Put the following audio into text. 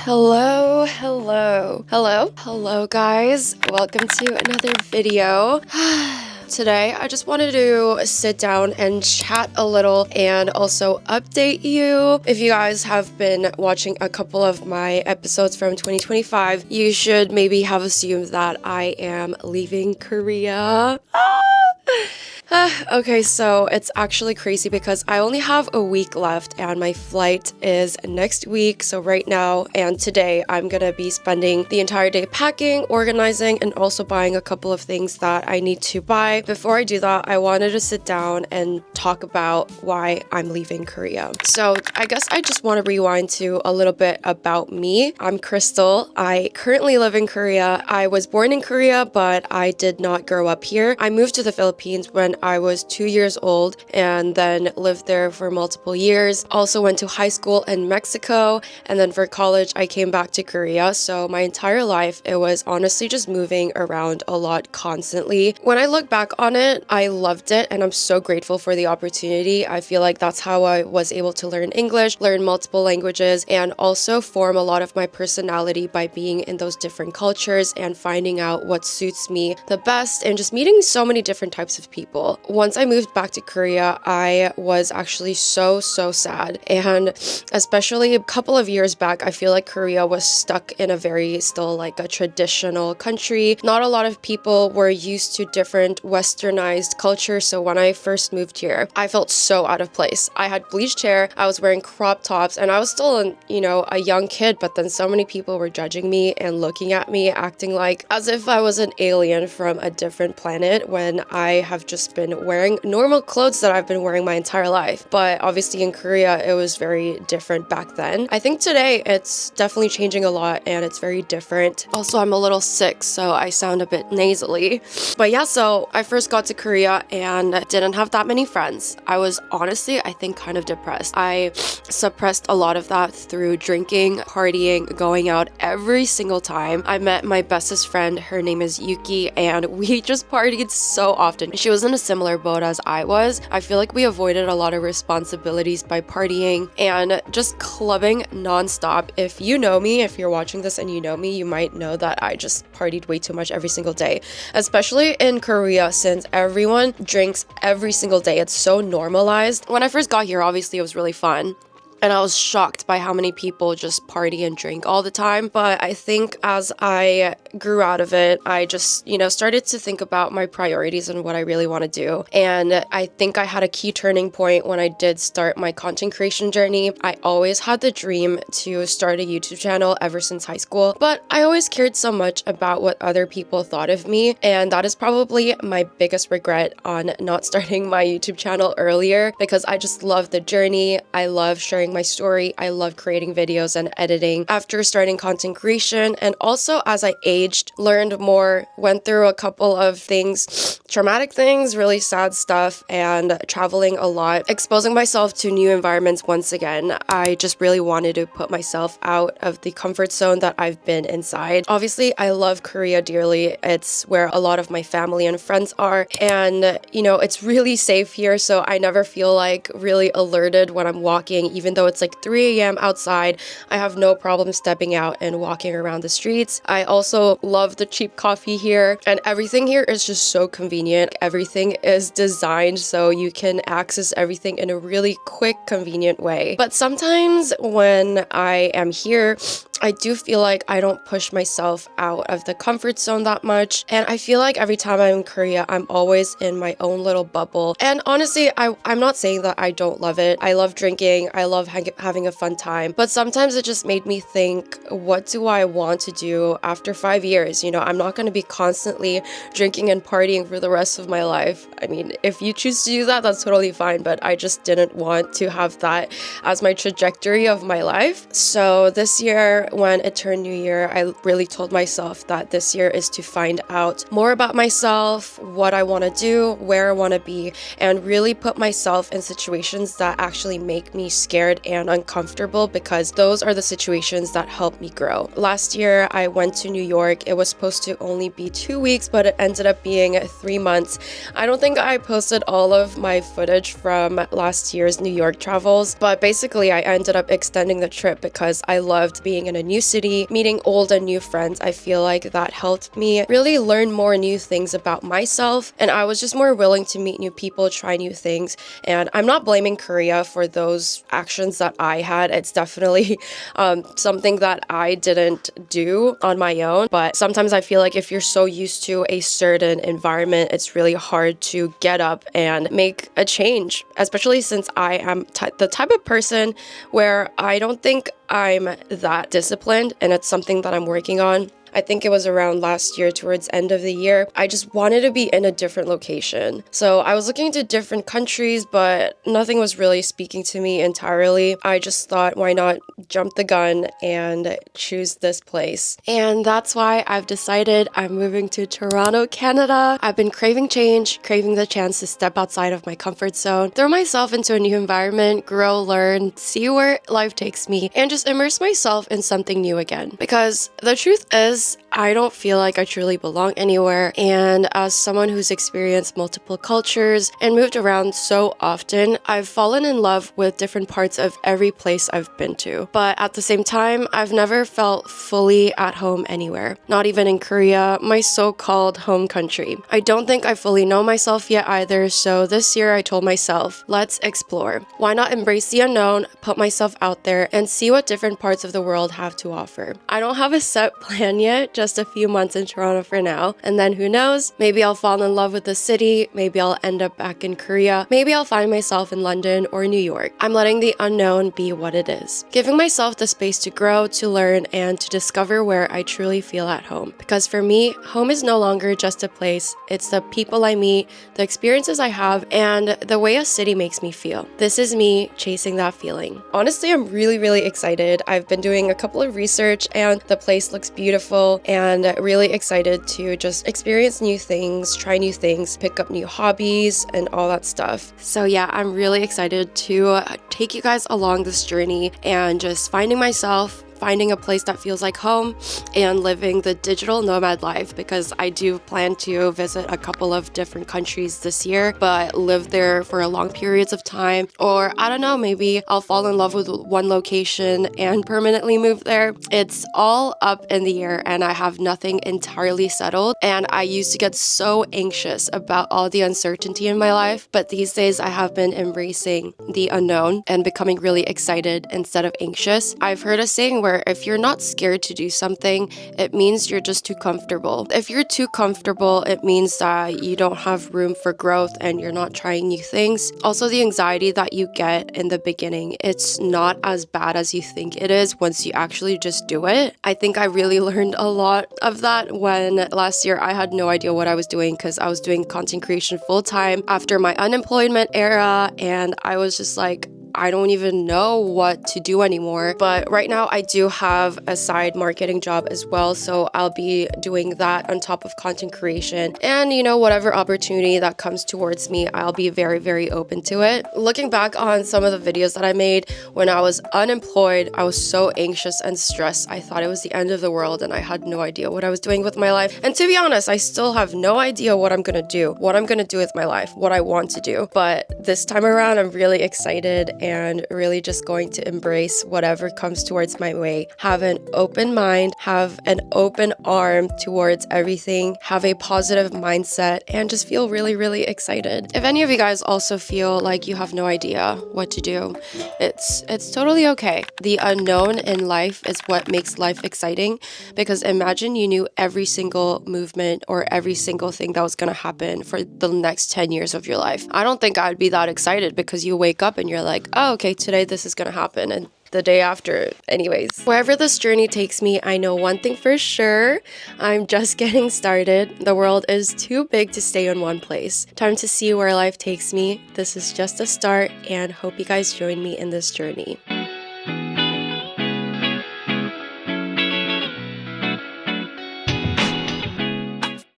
Hello guys, welcome to another video. Today I just wanted to sit down and chat a little and also update you. If you guys have been watching a couple of my episodes from 2025, you should maybe have assumed that I am leaving Korea. Okay, so it's actually crazy because I only have a week left and my flight is next week. So right now and today, I'm gonna be spending the entire day packing, organizing, and also buying a couple of things that I need to buy. Before I do that, I wanted to sit down and talk about why I'm leaving Korea. So I guess I just want to rewind to a little bit about me. I'm Crystal. I currently live in Korea. I was born in Korea, but I did not grow up here. I moved to the Philippines when I was 2 years old and then lived there for multiple years. Also went to high school in Mexico, and then for college I came back to Korea. So my entire life it was honestly just moving around a lot constantly. When I look back on it, I loved it and I'm so grateful for the opportunity. I feel like that's how I was able to learn English, learn multiple languages, and also form a lot of my personality by being in those different cultures and finding out what suits me the best and just meeting so many different types of people. Once I moved back to Korea, I was actually so sad. And especially a couple of years back, I feel like Korea was stuck in a very still like a traditional country. Not a lot of people were used to different westernized culture. So when I first moved here, I felt so out of place. I had bleached hair, I was wearing crop tops, and I was still a young kid, but then so many people were judging me and looking at me, acting like as if I was an alien from a different planet when I have just been wearing normal clothes that I've been wearing my entire life. But obviously in Korea, it was very different back then. I think today it's definitely changing a lot and it's very different. Also, I'm a little sick, so I sound a bit nasally. But yeah, so I first got to Korea and didn't have that many friends. I was honestly, I think, kind of depressed. I suppressed a lot of that through drinking, partying, going out every single time. I met my bestest friend, her name is Yuki, and we just partied so often. She was in a similar boat as I was. I feel like we avoided a lot of responsibilities by partying and just clubbing nonstop. If you know me, if you're watching this and you know me, you might know that I just partied way too much every single day, especially in Korea since everyone drinks every single day. It's so normalized. When I first got here, obviously it was really fun. And I was shocked by how many people just party and drink all the time. But I think as I grew out of it, I just, started to think about my priorities and what I really want to do. And I think I had a key turning point when I did start my content creation journey. I always had the dream to start a YouTube channel ever since high school, but I always cared so much about what other people thought of me. And that is probably my biggest regret on not starting my YouTube channel earlier, because I just love the journey. I love sharing my story. I love creating videos and editing. After starting content creation and also as I aged, learned more, went through a couple of things, traumatic things, really sad stuff, and traveling a lot, exposing myself to new environments once again. I just really wanted to put myself out of the comfort zone that I've been inside. Obviously, I love Korea dearly. It's where a lot of my family and friends are, and it's really safe here, so I never feel like really alerted when I'm walking, even though it's like 3 a.m. outside. I have no problem stepping out and walking around the streets. I also love the cheap coffee here, and everything here is just so convenient. Everything is designed so you can access everything in a really quick, convenient way. But sometimes when I am here, I do feel like I don't push myself out of the comfort zone that much. And I feel like every time I'm in Korea, I'm always in my own little bubble. And honestly, I'm not saying that I don't love it. I love drinking. I love having a fun time. But sometimes it just made me think, what do I want to do after 5 years? I'm not going to be constantly drinking and partying for the rest of my life. I mean, if you choose to do that, that's totally fine. But I just didn't want to have that as my trajectory of my life. So this year, when it turned New Year, I really told myself that this year is to find out more about myself, what I want to do, where I want to be, and really put myself in situations that actually make me scared scared and uncomfortable because those are the situations that help me grow. Last year, I went to New York. It was supposed to only be 2 weeks, but it ended up being 3 months. I don't think I posted all of my footage from last year's New York travels, but basically I ended up extending the trip because I loved being in a new city, meeting old and new friends. I feel like that helped me really learn more new things about myself, and I was just more willing to meet new people, try new things. And I'm not blaming Korea for those actions that I had. It's definitely something that I didn't do on my own, but sometimes I feel like if you're so used to a certain environment, it's really hard to get up and make a change, especially since I am the type of person where I don't think I'm that disciplined, and it's something that I'm working on. I think it was around last year towards end of the year. I just wanted to be in a different location. So I was looking to different countries, but nothing was really speaking to me entirely. I just thought, why not jump the gun and choose this place? And that's why I've decided I'm moving to Toronto, Canada. I've been craving change, craving the chance to step outside of my comfort zone, throw myself into a new environment, grow, learn, see where life takes me, and just immerse myself in something new again. Because the truth is, I don't feel like I truly belong anywhere, and as someone who's experienced multiple cultures and moved around so often, I've fallen in love with different parts of every place I've been to. But at the same time, I've never felt fully at home anywhere, not even in Korea, my so-called home country. I don't think I fully know myself yet either, so this year I told myself, let's explore. Why not embrace the unknown, put myself out there, and see what different parts of the world have to offer. I don't have a set plan yet, just a few months in Toronto for now, and then who knows, maybe I'll fall in love with the city, maybe I'll end up back in Korea, maybe I'll find myself in London or New York. I'm letting the unknown be what it is, giving myself the space to grow, to learn, and to discover where I truly feel at home. Because for me, home is no longer just a place, it's the people I meet, the experiences I have, and the way a city makes me feel. This is me chasing that feeling. Honestly, I'm really excited. I've been doing a couple of research and the place looks beautiful, and really excited to just experience new things, try new things, pick up new hobbies, and all that stuff. So yeah, I'm really excited to take you guys along this journey and just finding myself, finding a place that feels like home, and living the digital nomad life, because I do plan to visit a couple of different countries this year, but live there for a long periods of time. Or I don't know, maybe I'll fall in love with one location and permanently move there. It's all up in the air, and I have nothing entirely settled. And I used to get so anxious about all the uncertainty in my life, but these days I have been embracing the unknown and becoming really excited instead of anxious. I've heard a saying where if you're not scared to do something, it means you're just too comfortable. If you're too comfortable, it means that you don't have room for growth and you're not trying new things. Also, the anxiety that you get in the beginning, it's not as bad as you think it is once you actually just do it. I think I really learned a lot of that when last year I had no idea what I was doing, because I was doing content creation full time after my unemployment era, and I was just like, I don't even know what to do anymore. But right now I do have a side marketing job as well, so I'll be doing that on top of content creation. And you know, whatever opportunity that comes towards me, I'll be very open to it. Looking back on some of the videos that I made when I was unemployed, I was so anxious and stressed. I thought it was the end of the world and I had no idea what I was doing with my life. And to be honest, I still have no idea what I'm gonna do with my life, what I want to do. But this time around, I'm really excited and really just going to embrace whatever comes towards my way. Have an open mind, have an open arm towards everything, have a positive mindset, and just feel really excited. If any of you guys also feel like you have no idea what to do, it's totally okay. The unknown in life is what makes life exciting, because imagine you knew every single movement or every single thing that was going to happen for the next 10 years of your life. I don't think I'd be that excited, because you wake up and you're like, oh, okay, today this is gonna happen, and the day after. Anyways, wherever this journey takes me, I know one thing for sure: I'm just getting started. The world is too big to stay in one place. Time to see where life takes me. This is just a start, and hope you guys join me in this journey.